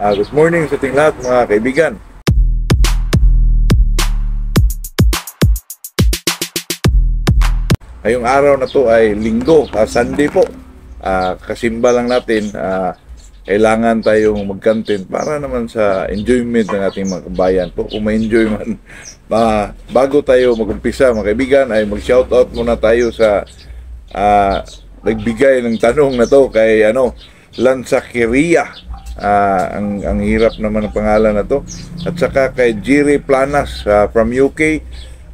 Good morning sa ating lahat mga kaibigan. Ngayong araw na to ay linggo, Sunday po. Kasimba lang natin, kailangan tayong mag-content para naman sa enjoyment ng ating mga kabayan po. Kung ma-enjoy man, bago tayo mag-umpisa mga kaibigan, ay mag-shoutout muna tayo sa nagbigay ng tanong na to kay Lansakeria. Ang hirap naman ng pangalan na to. At saka kay Jiri Planas from UK,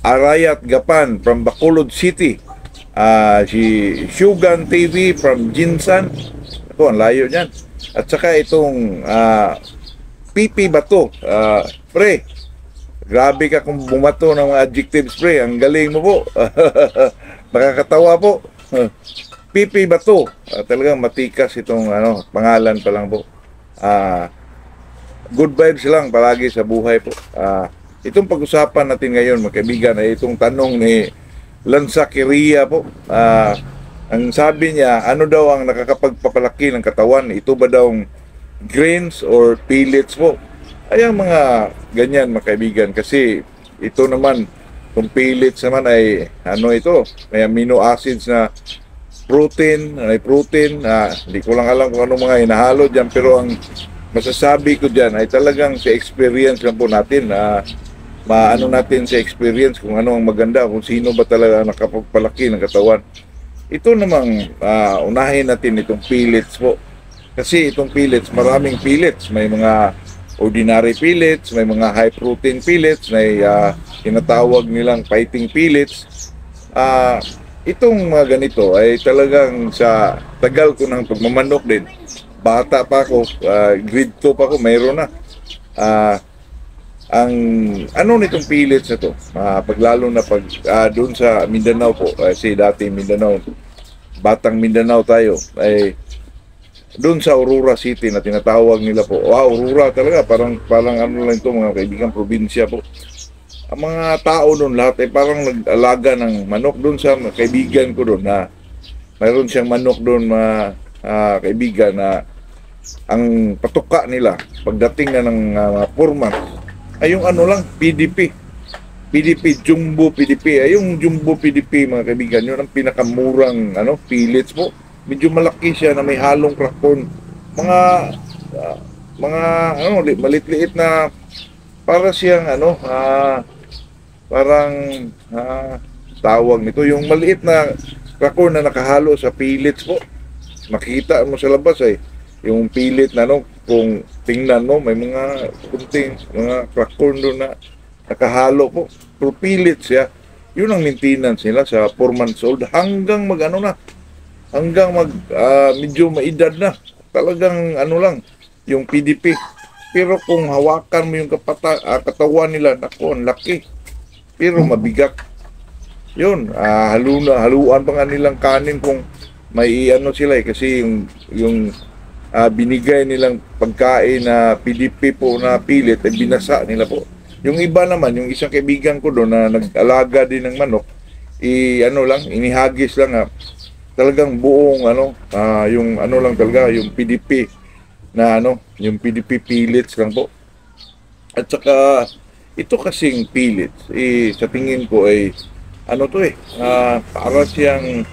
Arayat Gapan from Bacolod City, si Shugan TV from Jinsan. Ito, ang layo niyan. At saka itong Pipi Bato, pre, grabe ka kung bumato ng mga adjectives, pre. Ang galing mo po. Nakakatawa po. Pipi Bato, talagang matikas itong pangalan pa lang po. Good vibes lang palagi sa buhay po. Itong pag-usapan natin ngayon mga kaibigan ay itong tanong ni Lansakeria po. Ang sabi niya, ano daw ang nakakapagpapalaki ng katawan? Ito ba daw grains or pellets po? Ay ang mga ganyan mga kaibigan, kasi ito naman, itong pellets naman ay ito, may amino acids na protein, hindi ko lang alam kung ano mga hinahalo dyan, pero ang masasabi ko dyan ay talagang sa experience lang po natin, maano natin sa experience kung ano ang maganda, kung sino ba talaga nakapagpalaki ng katawan. Ito namang unahin natin itong pellets po, kasi itong pellets, maraming pellets, may mga ordinary pellets, may mga high protein pellets, may tinatawag nilang fighting pellets. Itong mga ganito ay talagang sa tagal ko ng pagmamanok din. Bata pa ako, grade 2 pa ako, mayroon na. Ang nitong pellets na to, paglalo na doon sa Mindanao po, kasi dati Mindanao, batang Mindanao tayo, ay doon sa Aurora City na tinatawag nila po. Wow, Aurora talaga, parang lang ito mga kaibigan, probinsya po. Ang mga tao doon lahat ay parang nag-alaga ng manok doon sa kaibigan ko doon, na mayroon siyang manok doon mga kaibigan, na ang patuka nila pagdating na ng 4 months ay yung PDP, Jumbo PDP. Ay yung Jumbo PDP mga kaibigan, yun ang pinakamurang pellets po. Medyo malaki siya na may halong crackcorn, mga maliit-liit na para siyang parang tawag nito, yung maliit na crackcorn na nakahalo sa pellets po. Makita mo sa labas ay yung pellet na kung tingnan mo, may mga kunting mga crackcorn doon na nakahalo po. Pero pellets siya, yun ang maintenance nila sa 4 months old hanggang hanggang medyo maedad na. Talagang lang yung PDP. Pero kung hawakan mo yung katawan nila, naku, ang laki. Pero mabigat. Yun, haluan pa nga nilang kanin kung may sila kasi yung binigay nilang pagkain na PDP po na pellet ay binasa nila po. Yung iba naman, yung isang kaibigan ko doon na nag-alaga din ng manok, inihagis lang talagang buong yung lang talaga, yung PDP na yung PDP pellets lang po. At saka ito kasing pellets, sa tingin ko ay para siyang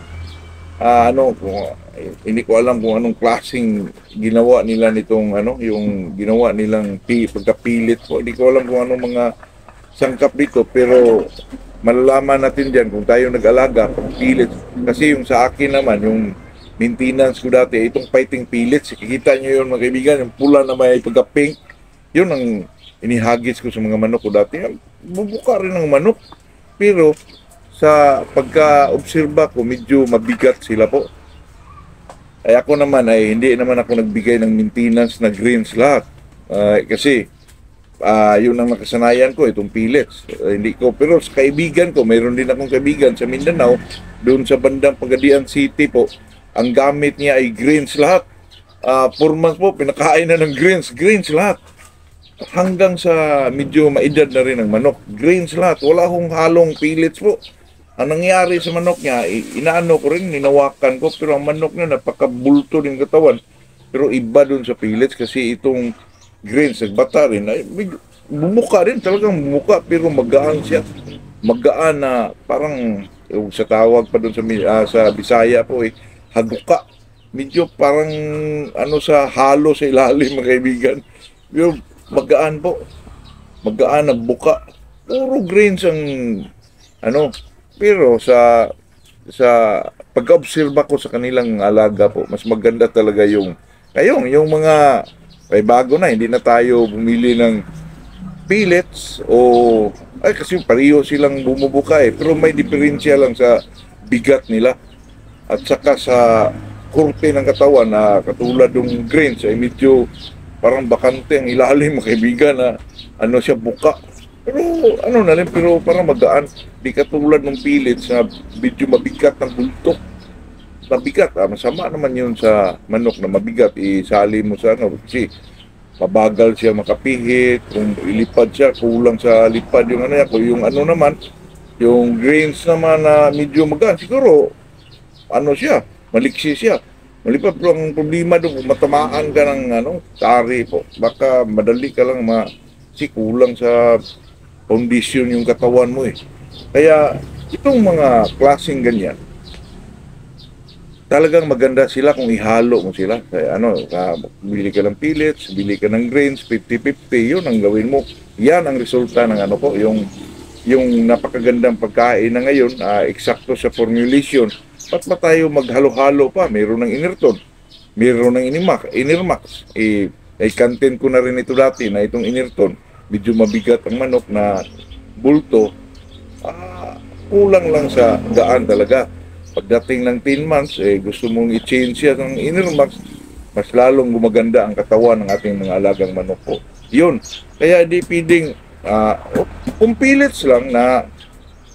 hindi ko alam kung anong klaseng ginawa nila nitong yung ginawa nilang pagka-pellet po. Hindi ko alam kung anong mga sangkap dito, pero malalaman natin diyan kung tayo nag-alaga pag pellets. Kasi yung sa akin naman, yung maintenance ko dati, itong fighting pellets, kikita nyo yun mga kaibigan, yung pula na may pagka-pink, yun ang inihagis ko sa mga manok ko dati. Bubuka rin ng manok, pero sa pagka-obserba ko, medyo mabigat sila po. Ay ako naman ay hindi naman ako nagbigay ng maintenance na greens lahat. Kasi yun ang nakasanayan ko, itong pellets. Hindi ko, pero sa kaibigan ko, mayroon din akong kaibigan sa Mindanao, doon sa bandang Pagadian City po, ang gamit niya ay greens lahat. 4 months po, pinakain na ng greens lahat. Hanggang sa medyo maedad na rin ang manok, greens lahat. Wala akong halong pellets po. Ang nangyari sa manok niya, inaano ko rin, ninawakan ko, pero ang manok niya napakabulto din katawan. Pero iba dun sa pellets kasi itong grains, nagbata rin, ay bumuka rin, talagang bumuka, pero magaan siya. Magaan na parang yung sa tawag pa doon sa Bisaya po haguka. Medyo parang ano sa halo sa ilalim mga kaibigan. Yung magaan po. Magaan na buka. Puro grains ang ano. Pero sa pag-obserba ko sa kanilang alaga po, mas maganda talaga yung mga ay bago na, hindi na tayo bumili ng pellets o ay kasi pareho silang bumubuka pero may diferensya lang sa bigat nila at saka sa kurte ng katawan na katulad ng grains ay medyo parang bakante ang ilalim mga kaibigan na ano siya buka pero ano na rin pero parang magaan di katulad ng pellets na medyo mabigat ng bultok mabigat masama naman yun sa manok na mabigat isali mo sa ano kasi mabagal siya makapihit, kung ilipad siya, kulang sa lipad yung ano yan, kung yung ano naman, yung grains naman na medyo magaan, siguro, ano siya, maliksi siya. Malipad pero ang problema doon, kung matamaan ka ng ano, tari po, baka madali ka lang kasi kulang sa kondisyon yung katawan mo Kaya, itong mga klaseng ganyan, talagang maganda sila kung ihalo mo sila. Kaya bili ka ng pellets, bili ka ng grains, 50-50, yun ang gawin mo. Yan ang resulta ng ano po, yung napakagandang pagkain na ngayon, eksakto sa formulation. Ba't ba tayo maghalo-halo pa? Mayroon ng Inerton, mayroon ng Inirmax. Content ko na rin ito dati na itong Inerton, medyo mabigat ang manok na bulto, kulang lang sa daan talaga. Pagdating ng 10 months, gusto mong i-change siya ng Inirmax, mas lalong gumaganda ang katawan ng ating mga alagang manok po. Yun. Kaya di pwedeng, kung pellets lang na,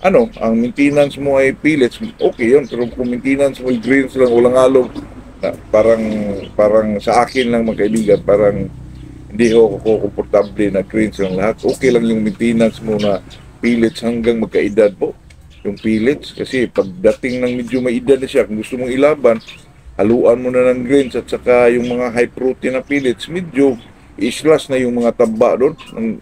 ang maintenance mo ay pellets, okay yun. Pero kung maintenance mo ay grains lang, walang halo, parang sa akin lang mga kaibigan, parang hindi ako komportable na grains lang lahat. Okay lang yung maintenance mo na pellets hanggang magkaedad po. Yung pellets kasi pagdating ng medyo may edad na siya kung gusto mong ilaban haluan mo na ng grains at saka yung mga high protein na pellets medyo islas na yung mga taba doon ng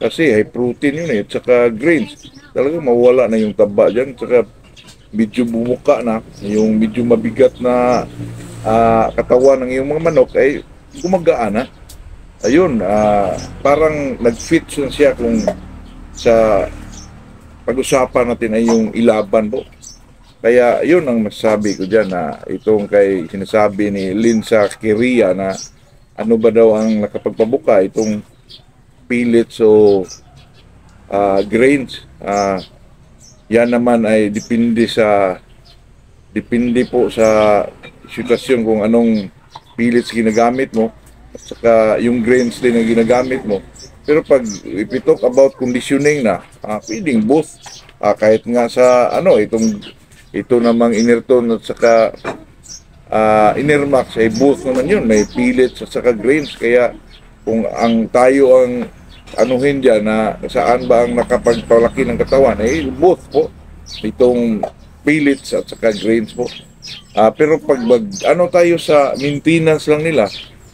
kasi high protein yun at saka grains talaga mawala na yung taba dyan at saka medyo bumuka na yung medyo mabigat na katawan ng iyong mga manok ay gumagaan na ayun parang nag-fit siya kung sa pag-usapan natin ay yung ilaban po. Kaya yun ang masasabi ko dyan na itong kay sinasabi ni Linsa Kiria na ano ba daw ang nakapagpabuka itong pellets o grains. Yan naman ay depende po sa sitwasyon kung anong pellets ginagamit mo at saka yung grains din ang ginagamit mo. Pero pag if we talk about conditioning na, pwedeng both. Kahit nga sa ito namang Inerton at saka Inirmax ay both naman yun. May pellets at saka grains. Kaya kung tayo ang anuhin dyan na saan ba ang nakapagpalaki ng katawan, both po. Itong pellets at saka grains po. Pero pag tayo sa maintenance lang nila,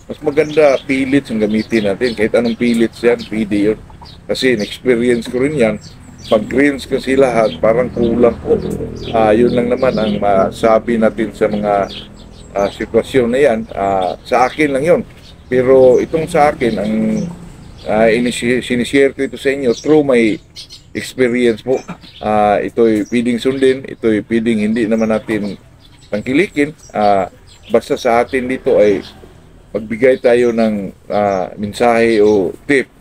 mas maganda pellets ang gamitin natin. Kahit anong pellets yan, pwede yun. Kasi na-experience ko rin yan. Pag grains kasi lahat, parang kulang po. Yun lang naman ang masabi natin sa mga sitwasyon na yan. Sa akin lang yun. Pero itong sa akin, ang sinishare ko ito sa inyo through my experience po. Ito'y pwedeng sundin, ito'y pwedeng hindi naman natin tangkilikin. Basta sa atin dito ay magbigay tayo ng mensahe o tip,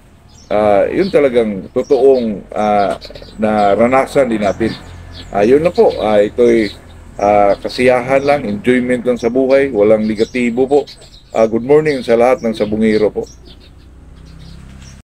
yun talagang totoong naranasan din natin. Yun na po, ito'y kasiyahan lang, enjoyment lang sa buhay, walang negatibo po. Good morning sa lahat ng sabungero po.